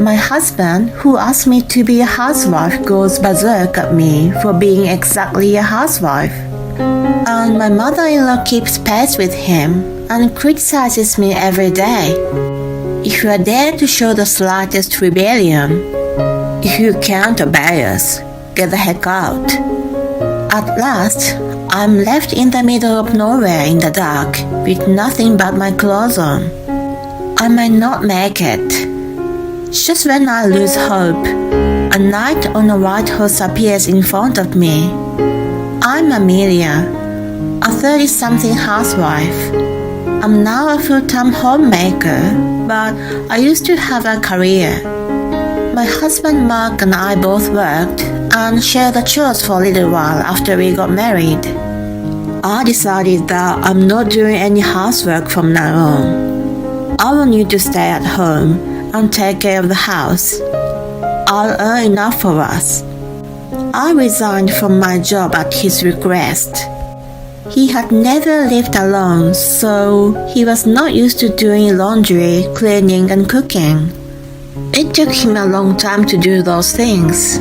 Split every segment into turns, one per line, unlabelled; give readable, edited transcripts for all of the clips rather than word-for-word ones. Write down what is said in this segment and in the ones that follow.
My husband, who asked me to be a housewife, goes berserk at me for being exactly a housewife. And my mother-in-law keeps pace with him and criticizes me every day. If you are there to show the slightest rebellion, if you can't obey us, get the heck out. At last, I'm left in the middle of nowhere in the dark with nothing but my clothes on. I might not make it. Just when I lose hope, a knight on a white horse appears in front of me. I'm Amelia, a 30-something housewife. I'm now a full-time homemaker, but I used to have a career. My husband Mark and I both worked and shared the chores for a little while after we got married. I decided that I'm not doing any housework from now on. I want you to stay at home and take care of the house. I'll earn enough for us. I resigned from my job at his request. He had never lived alone, so he was not used to doing laundry, cleaning, and cooking. It took him a long time to do those things.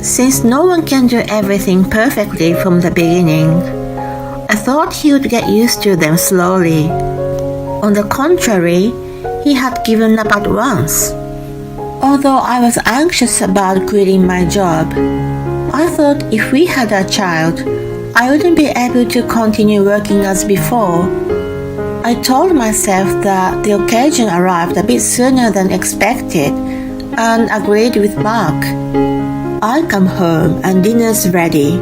Since no one can do everything perfectly from the beginning, I thought he would get used to them slowly. On the contrary, he had given up at once. Although I was anxious about quitting my job, I thought if we had a child, I wouldn't be able to continue working as before. I told myself that the occasion arrived a bit sooner than expected and agreed with Mark. I come home and dinner's ready.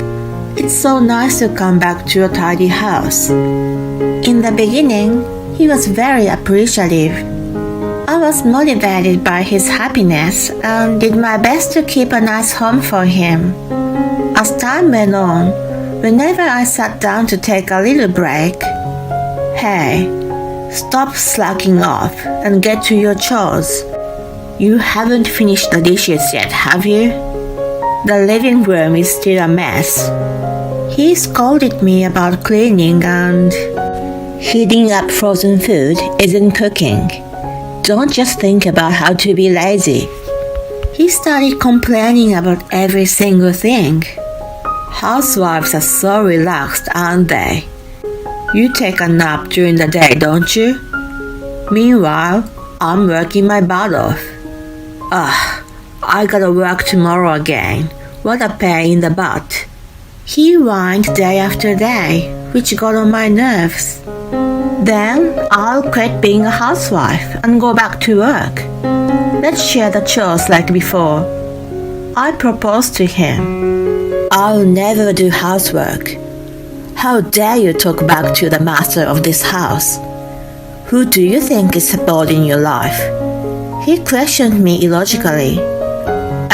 It's so nice to come back to a tidy house. In the beginning, he was very appreciative. I was motivated by his happiness and did my best to keep a nice home for him. As time went on, whenever I sat down to take a little break, "Hey, stop slacking off and get to your chores. You haven't finished the dishes yet, have you? The living room is still a mess." He scolded me about cleaning and heating up frozen food isn't cooking. Don't just think about how to be lazy. He started complaining about every single thing. Housewives are so relaxed, aren't they? You take a nap during the day, don't you? Meanwhile, I'm working my butt off. I gotta work tomorrow again. What a pain in the butt. He whined day after day, which got on my nerves. Then I'll quit being a housewife and go back to work. Let's share the chores like before. I proposed to him. I'll never do housework. How dare you talk back to the master of this house? Who do you think is supporting your life? He questioned me illogically.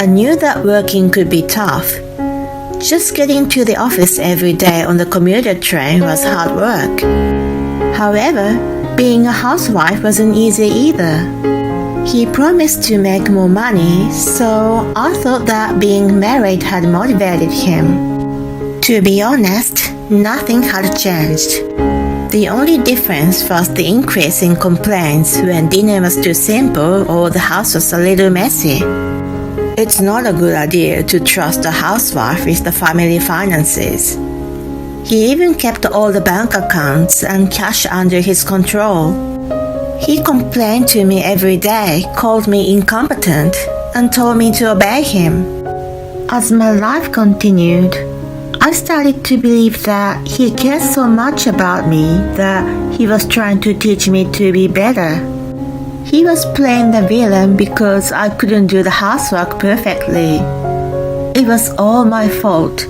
I knew that working could be tough. Just getting to the office every day on the commuter train was hard work. However, being a housewife wasn't easy either. He promised to make more money, so I thought that being married had motivated him. To be honest, nothing had changed. The only difference was the increase in complaints when dinner was too simple or the house was a little messy. It's not a good idea to trust a housewife with the family finances. He even kept all the bank accounts and cash under his control. He complained to me every day, called me incompetent, and told me to obey him. As my life continued, I started to believe that he cared so much about me that he was trying to teach me to be better. He was playing the villain because I couldn't do the housework perfectly. It was all my fault.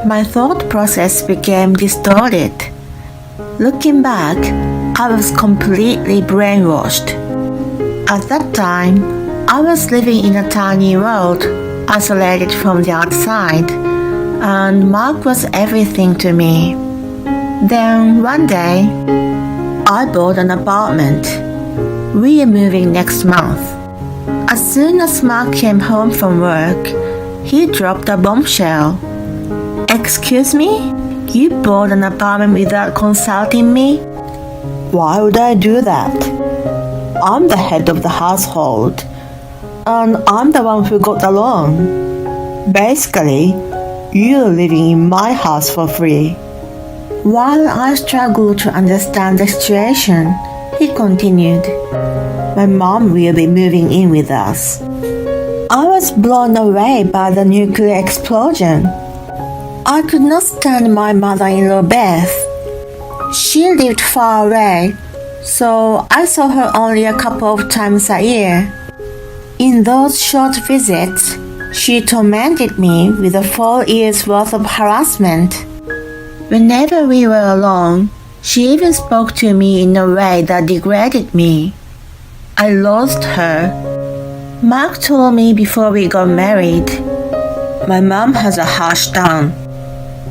My thought process became distorted. Looking back, I was completely brainwashed. At that time, I was living in a tiny world, isolated from the outside, and Mark was everything to me. Then one day, I bought an apartment. We are moving next month. As soon as Mark came home from work, he dropped a bombshell. "Excuse me? You bought an apartment without consulting me?" "Why would I do that? I'm the head of the household. and I'm the one who got along. Basically, you're living in my house for free. While I struggled to understand the situation, he continued, my mom will be moving in with us. I was blown away by the nuclear explosion. I could not stand my mother-in-law Beth. She lived far away, so I saw her only a couple of times a year. In those short visits, she tormented me with 4 years' worth of harassment. Whenever we were alone, she even spoke to me in a way that degraded me. I lost her. Mark told me before we got married, my mom has a harsh tongue.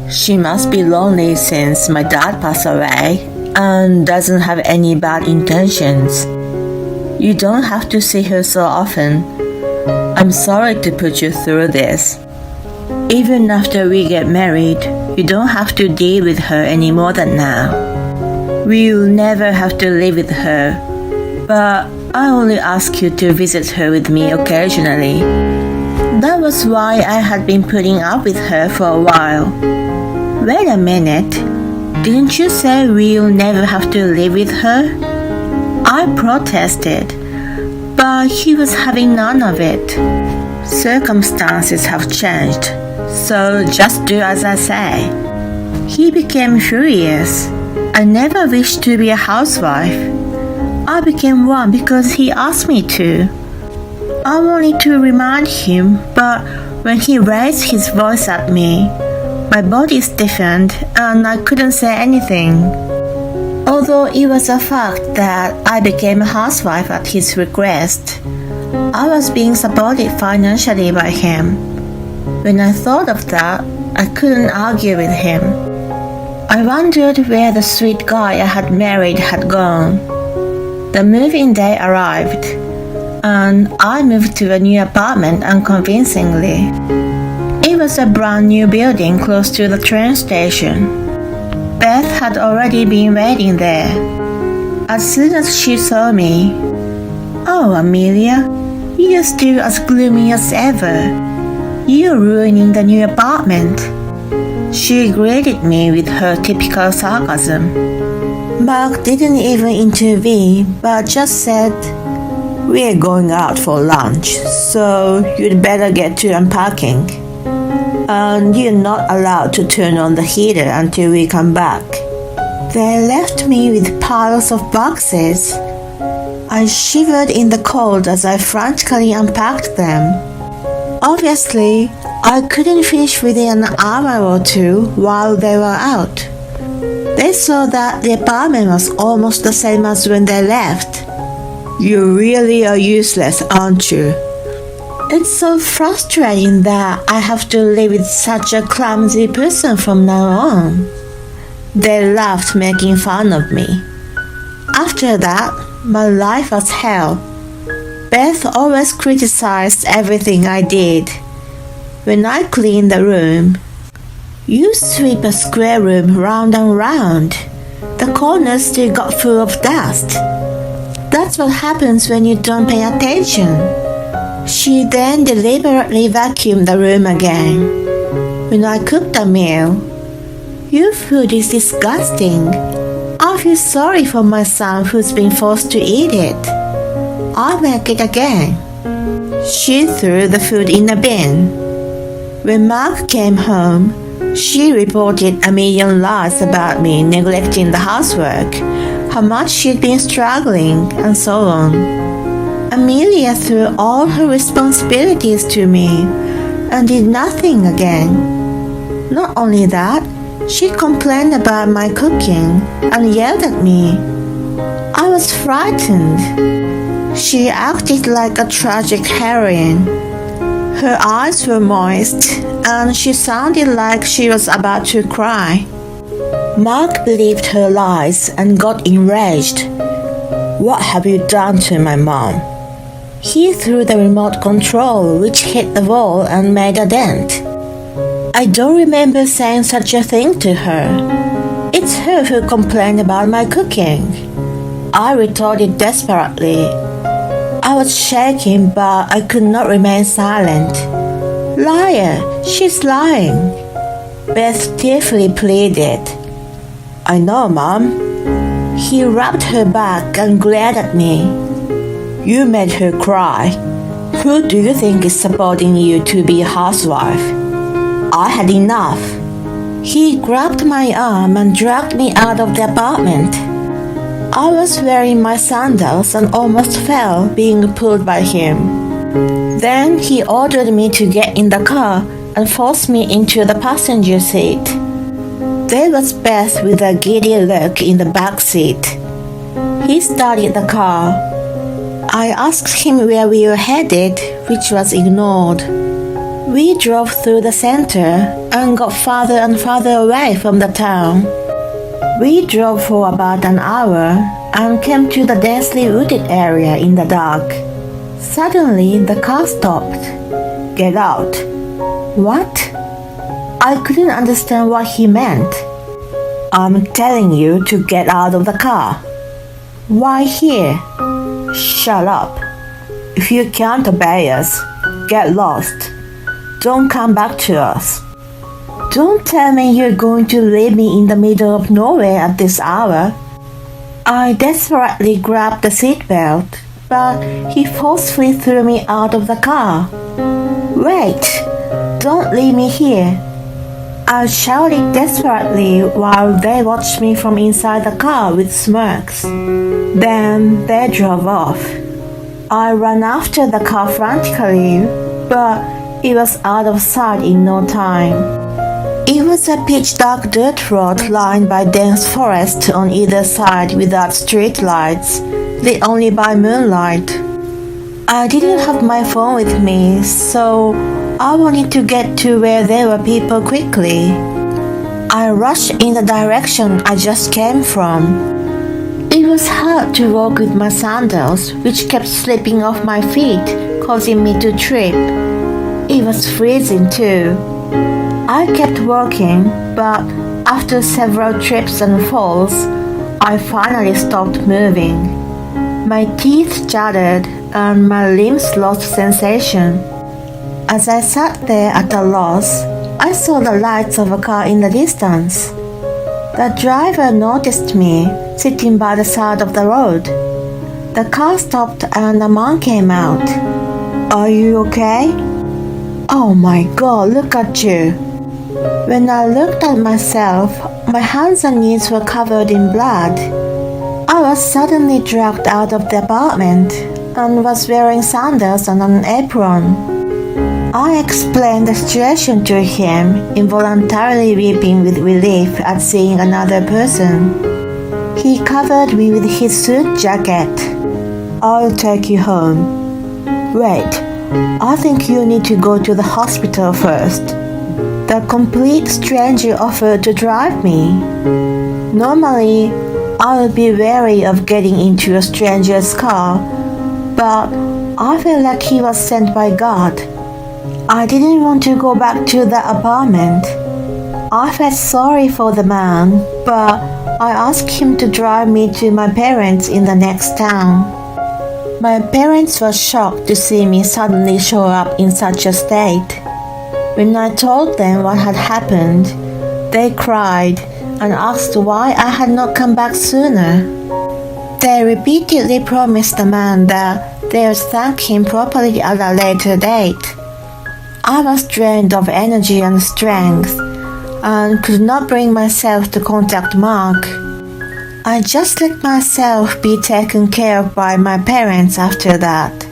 She must be lonely since my dad passed away and doesn't have any bad intentions. You don't have to see her so often. I'm sorry to put you through this. Even after we get married, you don't have to deal with her any more than now. We'll never have to live with her, but I only ask you to visit her with me occasionally. That was why I had been putting up with her for a while. Wait a minute, didn't you say we'll never have to live with her? I protested, but he was having none of it. Circumstances have changed, so just do as I say. He became furious. I never wished to be a housewife. I became one because he asked me to. I wanted to remind him, but when he raised his voice at me, my body stiffened and I couldn't say anything. Although it was a fact that I became a housewife at his request, I was being supported financially by him. When I thought of that, I couldn't argue with him. I wondered where the sweet guy I had married had gone. The moving day arrived, and I moved to a new apartment unconvincingly. It was a brand new building close to the train station. Beth had already been waiting there. As soon as she saw me, "Oh, Amelia, you're still as gloomy as ever. You're ruining the new apartment." She greeted me with her typical sarcasm. Mark didn't even intervene, but just said, "We're going out for lunch, so you'd better get to unpacking. And you're not allowed to turn on the heater until we come back." They left me with piles of boxes. I shivered in the cold as I frantically unpacked them. Obviously, I couldn't finish within an hour or two while they were out. They saw that the apartment was almost the same as when they left. "You really are useless, aren't you?" It's so frustrating that I have to live with such a clumsy person from now on. They laughed, making fun of me. After that, my life was hell. Beth always criticized everything I did. When I cleaned the room, "You sweep a square room round and round. The corners still got full of dust. That's what happens when you don't pay attention." She then deliberately vacuumed the room again. When I cooked a meal, "Your food is disgusting. I feel sorry for my son who's been forced to eat it. I'll make it again." She threw the food in a bin. When Mark came home, she reported a million lies about me neglecting the housework, how much she'd been struggling, and so on. Amelia threw all her responsibilities to me and did nothing again. Not only that, she complained about my cooking and yelled at me. I was frightened. She acted like a tragic heroine. Her eyes were moist and she sounded like she was about to cry. Mark believed her lies and got enraged. "What have you done to my mom?" He threw the remote control, which hit the wall and made a dent. I don't remember saying such a thing to her. It's her who complained about my cooking. I retorted desperately. I was shaking, but I could not remain silent. Liar, she's lying, Beth tearfully pleaded. I know, Mom. He rubbed her back and glared at me. You made her cry. Who do you think is supporting you to be a housewife? I had enough. He grabbed my arm and dragged me out of the apartment. I was wearing my sandals and almost fell being pulled by him. Then he ordered me to get in the car and forced me into the passenger seat. There was Beth with a giddy look in the back seat. He started the car. I asked him where we were headed, which was ignored. We drove through the center and got farther and farther away from the town. We drove for about an hour and came to the densely wooded area in the dark. Suddenly, the car stopped. Get out. What? I couldn't understand what he meant. I'm telling you to get out of the car. Why here? Shut up. If you can't obey us, get lost. Don't come back to us. Don't tell me you're going to leave me in the middle of nowhere at this hour. I desperately grabbed the seatbelt, but he forcefully threw me out of the car. Wait! Don't leave me here. I shouted desperately while they watched me from inside the car with smirks. Then they drove off. I ran after the car frantically, but it was out of sight in no time. It was a pitch-dark dirt road lined by dense forest on either side without street lights, lit only by moonlight. I didn't have my phone with me, so I wanted to get to where there were people quickly. I rushed in the direction I just came from. It was hard to walk with my sandals, which kept slipping off my feet, causing me to trip. It was freezing too. I kept walking, but after several trips and falls, I finally stopped moving. My teeth chattered and my limbs lost sensation. As I sat there at a loss, I saw the lights of a car in the distance. The driver noticed me sitting by the side of the road. The car stopped and a man came out. Are you okay? Oh my God, look at you. When I looked at myself, my hands and knees were covered in blood. I was suddenly dragged out of the apartment and was wearing sandals and an apron. I explained the situation to him, involuntarily weeping with relief at seeing another person. He covered me with his suit jacket. I'll take you home. Wait, I think you need to go to the hospital first. The complete stranger offered to drive me. Normally, I would be wary of getting into a stranger's car, but I felt like he was sent by God. I didn't want to go back to the apartment. I felt sorry for the man, but I asked him to drive me to my parents in the next town. My parents were shocked to see me suddenly show up in such a state. When I told them what had happened, they cried and asked why I had not come back sooner. They repeatedly promised the man that they would thank him properly at a later date. I was drained of energy and strength and could not bring myself to contact Mark. I just let myself be taken care of by my parents after that.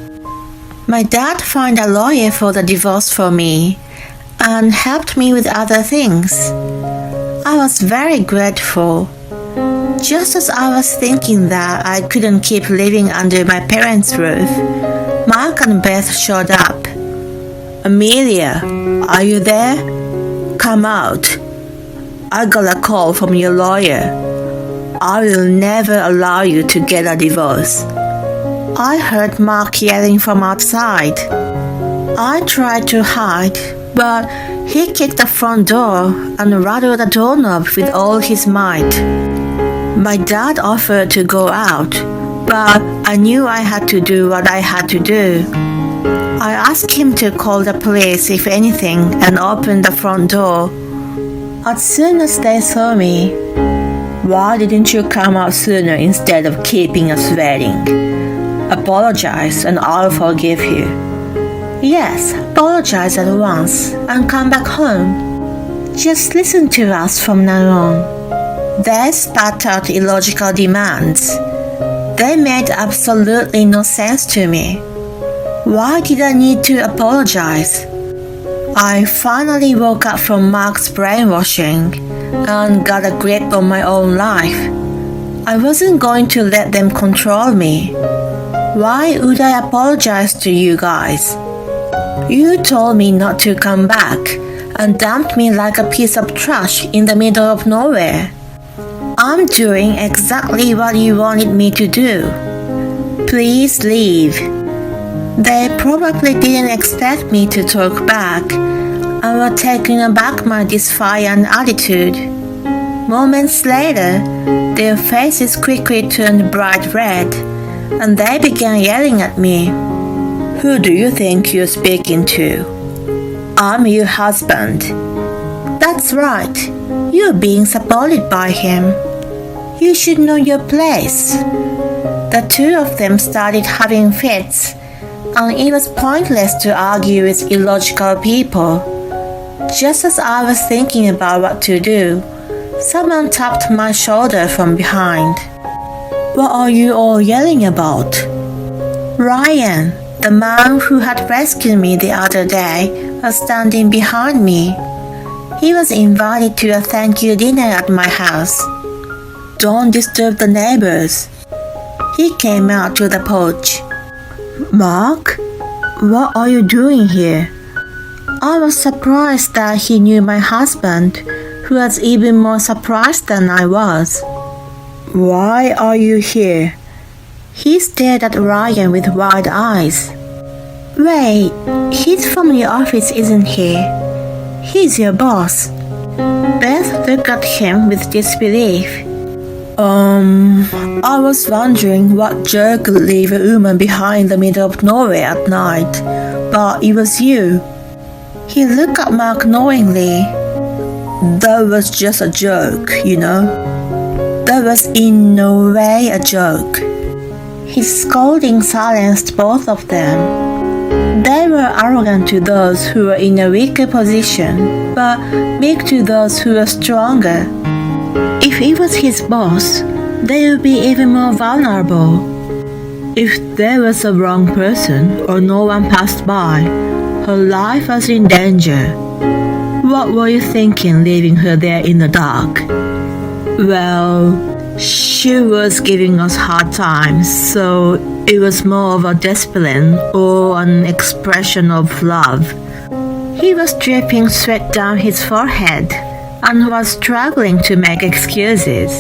My dad found a lawyer for the divorce for me and helped me with other things. I was very grateful. Just as I was thinking that I couldn't keep living under my parents' roof, Mark and Beth showed up. Amelia, are you there? Come out. I got a call from your lawyer. I will never allow you to get a divorce. I heard Mark yelling from outside. I tried to hide, but he kicked the front door and rattled the doorknob with all his might. My dad offered to go out, But I knew I had to do what I had to do. I asked him to call the police if anything and open the front door. As soon as they saw me, "Why didn't you come out sooner instead of keeping us waiting? Apologize and I'll forgive you." "Yes, apologize at once and come back home. Just listen to us from now on." They spat out illogical demands. They made absolutely no sense to me. Why did I need to apologize? I finally woke up from Mark's brainwashing and got a grip on my own life. I wasn't going to let them control me. Why would I apologize to you guys? You told me not to come back and dumped me like a piece of trash in the middle of nowhere. I'm doing exactly what you wanted me to do. Please leave. They probably didn't expect me to talk back and were taken aback by my defiant attitude. Moments later, their faces quickly turned bright red, and they began yelling at me. "Who do you think you're speaking to? I'm your husband." "That's right. You're being supported by him. You should know your place." The two of them started having fits, and it was pointless to argue with illogical people. Just as I was thinking about what to do, someone tapped my shoulder from behind. "What are you all yelling about?" Ryan, the man who had rescued me the other day, was standing behind me. He was invited to a thank you dinner at my house. "Don't disturb the neighbors." He came out to the porch. "Mark, what are you doing here?" I was surprised that he knew my husband, who was even more surprised than I was. "Why are you here?" He stared at Ryan with wide eyes. "Wait, he's from your office, isn't he? He's your boss." Beth looked at him with disbelief. I was wondering what jerk would leave a woman behind in the middle of nowhere at night, but it was you." He looked at Mark knowingly. "That was just a joke, you know." "That was in no way a joke." His scolding silenced both of them. They were arrogant to those who were in a weaker position, but meek to those who were stronger. If he was his boss, they would be even more vulnerable. If there was a wrong person or no one passed by, her life was in danger. What were you thinking leaving her there in the dark? Well, she was giving us hard times, so it was more of a discipline or an expression of love. He was dripping sweat down his forehead and was struggling to make excuses.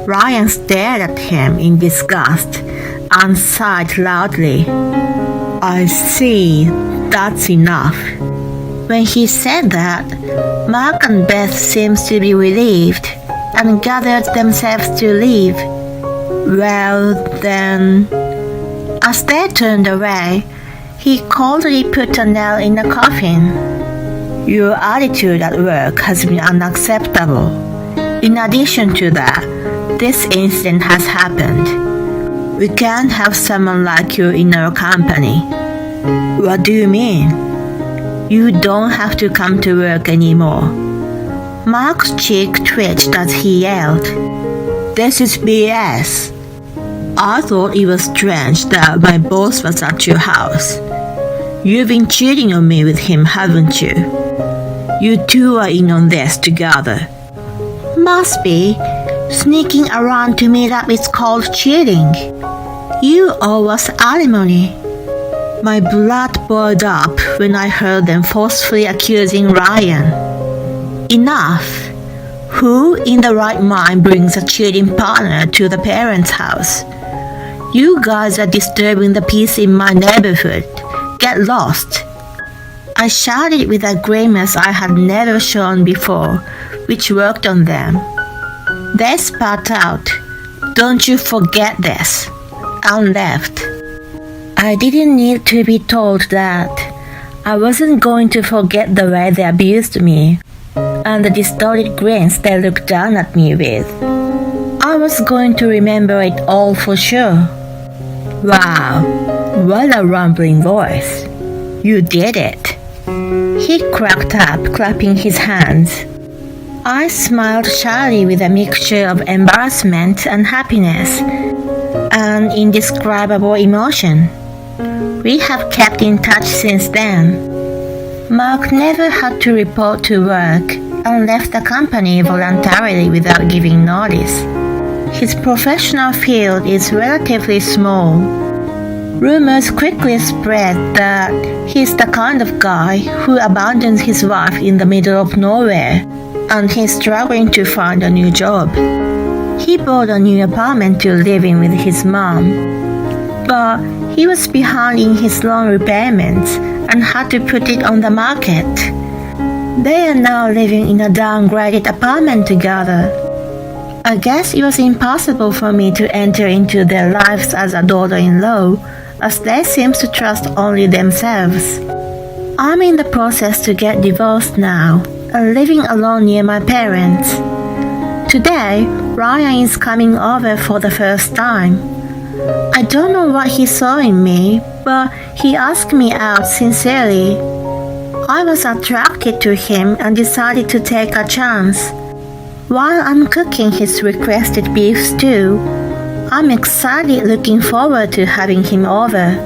Ryan stared at him in disgust and sighed loudly. "I see, that's enough." When he said that, Mark and Beth seemed to be relieved and gathered themselves to leave. Well then, as they turned away, he coldly put a nail in the coffin. "Your attitude at work has been unacceptable. In addition to that, this incident has happened. We can't have someone like you in our company." "What do you mean?" "You don't have to come to work anymore." Mark's cheek twitched as he yelled. "This is BS. I thought it was strange that my boss was at your house. You've been cheating on me with him, haven't you? You two are in on this together." "Must be. Sneaking around to meet up is called cheating. You owe us alimony." My blood boiled up when I heard them forcefully accusing Ryan. Enough. Who in the right mind brings a cheating partner to the parents' house? You guys are disturbing the peace in my neighborhood. Get lost. I shouted with a grimace I had never shown before, which worked on them. They spat out, "Don't you forget this." and left. I didn't need to be told that I wasn't going to forget the way they abused me and the distorted grins they looked down at me with. I was going to remember it all for sure. Wow, what a rumbling voice. You did it. He cracked up, clapping his hands. I smiled shyly with a mixture of embarrassment and happiness, an indescribable emotion. We have kept in touch since then. Mark never had to report to work and left the company voluntarily without giving notice. His professional field is relatively small. Rumors quickly spread that he's the kind of guy who abandons his wife in the middle of nowhere and he's struggling to find a new job. He bought a new apartment to live in with his mom, but he was behind in his loan repayments and had to put it on the market. They are now living in a downgraded apartment together. I guess it was impossible for me to enter into their lives as a daughter-in-law, as they seem to trust only themselves. I'm in the process to get divorced now and living alone near my parents. Today, Ryan is coming over for the first time. I don't know what he saw in me, but he asked me out sincerely. I was attracted to him and decided to take a chance. While I'm cooking his requested beef stew, I'm excited looking forward to having him over.